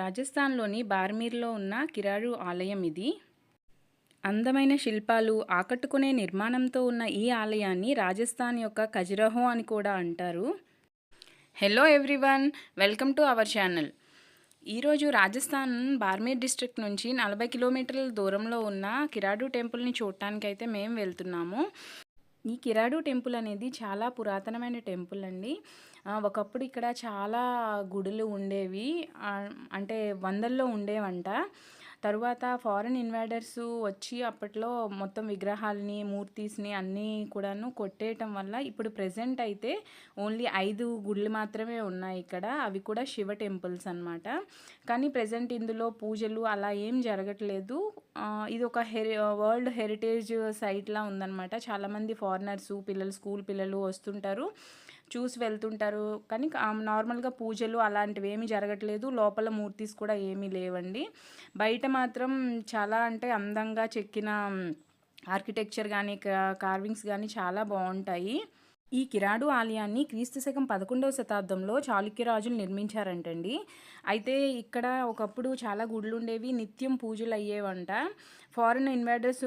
రాజస్థాన్లోని బార్మీర్లో ఉన్న కిరాడు ఆలయం ఇది. అందమైన శిల్పాలు, ఆకట్టుకునే నిర్మాణంతో ఉన్న ఈ ఆలయాన్ని రాజస్థాన్ యొక్క ఖజురహో అని కూడా అంటారు. Hello everyone, welcome to our channel. ఈరోజు రాజస్థాన్ బార్మీర్ డిస్ట్రిక్ట్ నుంచి 40 కిలోమీటర్ల దూరంలో ఉన్న కిరాడు టెంపుల్ని చూడటానికైతే మేము వెళ్తున్నాము. ఈ కిరాడు టెంపుల్ అనేది చాలా పురాతనమైన టెంపుల్ అండి. ఒకప్పుడు ఇక్కడ చాలా గుడులు ఉండేవి. అంటే వందల్లో ఉండేవంట. తరువాత ఫారెన్ ఇన్వైడర్స్ వచ్చి అప్పట్లో మొత్తం విగ్రహాలని, మూర్తీస్ని అన్నీ కూడాను కొట్టేయటం వల్ల ఇప్పుడు ప్రెజెంట్ అయితే ఓన్లీ 5 గుళ్ళు మాత్రమే ఉన్నాయి ఇక్కడ. అవి కూడా శివ టెంపుల్స్ అన్నమాట. కానీ ప్రెజెంట్ ఇందులో పూజలు అలా ఏం జరగట్లేదు. ఇది ఒక వరల్డ్ హెరిటేజ్ సైట్లా ఉందన్నమాట. చాలామంది ఫారినర్స్ పిల్లలు, స్కూల్ పిల్లలు వస్తుంటారు, చూసి వెళ్తుంటారు. కానీ నార్మల్గా పూజలు అలాంటివి ఏమీ జరగట్లేదు. లోపల మూర్తీస్ కూడా ఏమీ లేవండి. బయట మాత్రం చాలా అంటే అందంగా చెక్కిన ఆర్కిటెక్చర్ కానీ కార్వింగ్స్ కానీ చాలా బాగుంటాయి. ఈ కిరాడు ఆలయాన్ని క్రీస్తు శకం 11వ శతాబ్దంలో చాళుక్యరాజులు నిర్మించారంటండి. అయితే ఇక్కడ ఒకప్పుడు చాలా గుడులు ఉండేవి, నిత్యం పూజలు అయ్యేవంట. ఫారిన్ ఇన్వైడర్స్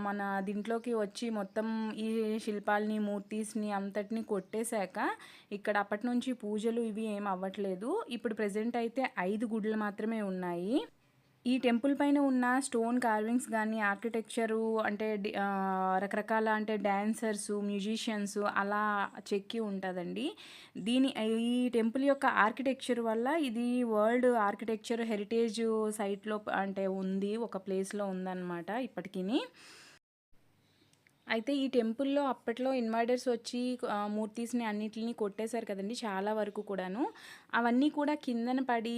మన దీంట్లోకి వచ్చి మొత్తం ఈ శిల్పాలని, మూర్తీస్ని అంతటిని కొట్టేశాక ఇక్కడ అప్పటి నుంచి పూజలు ఇవి ఏం అవ్వట్లేదు. ఇప్పుడు ప్రెజెంట్ అయితే 5 గుడులు మాత్రమే ఉన్నాయి. ఈ టెంపుల్ పైన ఉన్న స్టోన్ కార్వింగ్స్ కానీ, ఆర్కిటెక్చరు అంటే రకరకాల అంటే డాన్సర్స్, మ్యూజిషియన్స్ అలా చెక్కి ఉంటుందండి. ఈ టెంపుల్ యొక్క ఆర్కిటెక్చర్ వల్ల ఇది వరల్డ్ ఆర్కిటెక్చర్ హెరిటేజ్ సైట్లో అంటే ఉంది, ఒక ప్లేస్లో ఉందన్నమాట ఇప్పటికీ. అయితే ఈ టెంపుల్లో అప్పట్లో ఇన్వైడర్స్ వచ్చి మూర్తీస్ని అన్నిటిని కొట్టేశారు కదండి, చాలా వరకు కూడాను. అవన్నీ కూడా కిందన పడి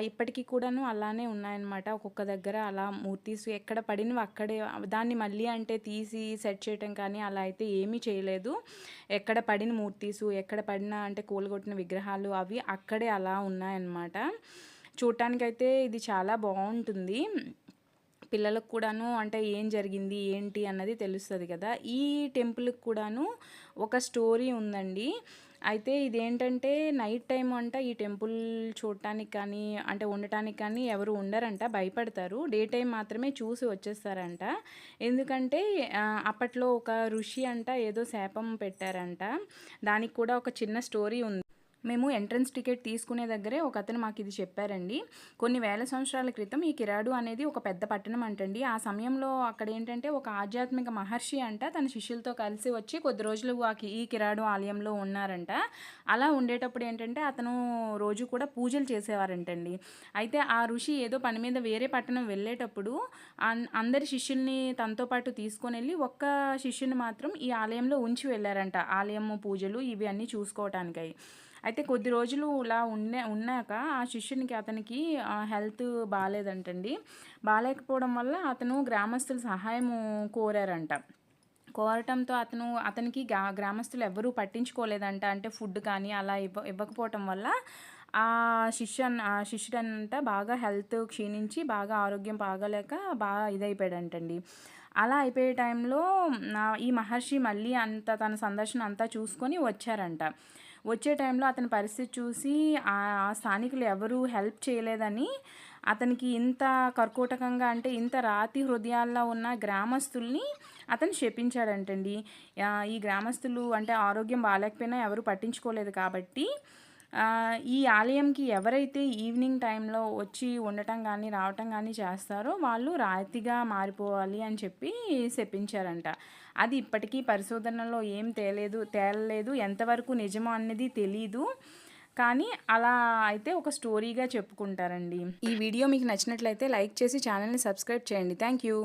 ఇప్పటికీ కూడాను అలానే ఉన్నాయన్నమాట. ఒక్కొక్క దగ్గర అలా మూర్తీస్ ఎక్కడ పడినవి అక్కడే, దాన్ని మళ్ళీ అంటే తీసి సెట్ చేయటం కానీ అలా అయితే ఏమీ చేయలేదు. ఎక్కడ పడిన మూర్తీసు, ఎక్కడ పడిన అంటే కూలగొట్టిన విగ్రహాలు అవి అక్కడే అలా ఉన్నాయన్నమాట. చూడటానికైతే ఇది చాలా బాగుంటుంది. పిల్లలకు కూడాను అంటే ఏం జరిగింది ఏంటి అన్నది తెలుస్తుంది కదా. ఈ టెంపుల్కి కూడాను ఒక స్టోరీ ఉందండి. అయితే ఇదేంటంటే నైట్ టైం అంట ఈ టెంపుల్ చూడటానికి కానీ అంటే ఉండటానికి కానీ ఎవరు ఉండరంట, భయపడతారు. డే టైం మాత్రమే చూసి వచ్చేస్తారంట. ఎందుకంటే అప్పట్లో ఒక ఋషి అంట ఏదో శాపం పెట్టారంట. దానికి కూడా ఒక చిన్న స్టోరీ ఉంది. మేము ఎంట్రన్స్ టికెట్ తీసుకునే దగ్గరే ఒక అతను మాకు ఇది చెప్పారండి. కొన్ని వేల సంవత్సరాల క్రితం ఈ కిరాడు అనేది ఒక పెద్ద పట్టణం అంటండి. ఆ సమయంలో అక్కడ ఏంటంటే ఒక ఆధ్యాత్మిక మహర్షి అంట తన శిష్యులతో కలిసి వచ్చి కొద్ది రోజులు ఈ కిరాడు ఆలయంలో ఉన్నారంట. అలా ఉండేటప్పుడు ఏంటంటే అతను రోజు కూడా పూజలు చేసేవారంటండి. అయితే ఆ ఋషి ఏదో పని మీద వేరే పట్టణం వెళ్ళేటప్పుడు అందరి శిష్యుల్ని తనతో పాటు తీసుకొని వెళ్ళి ఒక్క శిష్యుని మాత్రం ఈ ఆలయంలో ఉంచి వెళ్ళారంట, ఆలయం పూజలు ఇవి అన్నీ చూసుకోవటానికై. అయితే కొద్ది రోజులు ఇలా ఉన్నాక ఆ శిష్యునికి అతనికి హెల్త్ బాగాలేదంటండి. బాగాలేకపోవడం వల్ల అతను గ్రామస్తుల సహాయము కోరారంట. కోరటంతో అతనికి గ్రామస్తులు ఎవరూ పట్టించుకోలేదంట. అంటే ఫుడ్ కానీ అలా ఇవ్వకపోవటం వల్ల ఆ శిష్యుడంట బాగా హెల్త్ క్షీణించి బాగా ఆరోగ్యం బాగాలేక బాగా ఇదైపోయాడంటండి. అలా అయిపోయే టైంలో ఈ మహర్షి మళ్ళీ తన సందర్శన అంతా చూసుకొని వచ్చారంట. వచ్చే టైంలో అతని పరిస్థితి చూసి ఆ స్థానికులు ఎవరూ హెల్ప్ చేయలేదని అతనికి ఇంత కర్కోటకంగా అంటే ఇంత రాతి హృదయాల్లో ఉన్న గ్రామస్తుల్ని అతను శపించాడంటండి. ఈ గ్రామస్తులు అంటే ఆరోగ్యం బాగాలేకపోయినా ఎవరు పట్టించుకోలేదు కాబట్టి ఈ ఆలయంకి ఎవరైతే ఈవినింగ్ టైంలో వచ్చి ఉండటం కానీ రావటం కానీ చేస్తారో వాళ్ళు రాతిగా మారిపోవాలి అని చెప్పి శపించారంట. అది ఇప్పటికీ పరిశోధనలో ఏం తేలలేదు, ఎంతవరకు నిజమో అన్నది తెలీదు. కానీ అలా అయితే ఒక స్టోరీగా చెప్పుకుంటారండి. ఈ వీడియో మీకు నచ్చినట్లయితే లైక్ చేసి ఛానల్ని సబ్స్క్రైబ్ చేయండి. Thank you.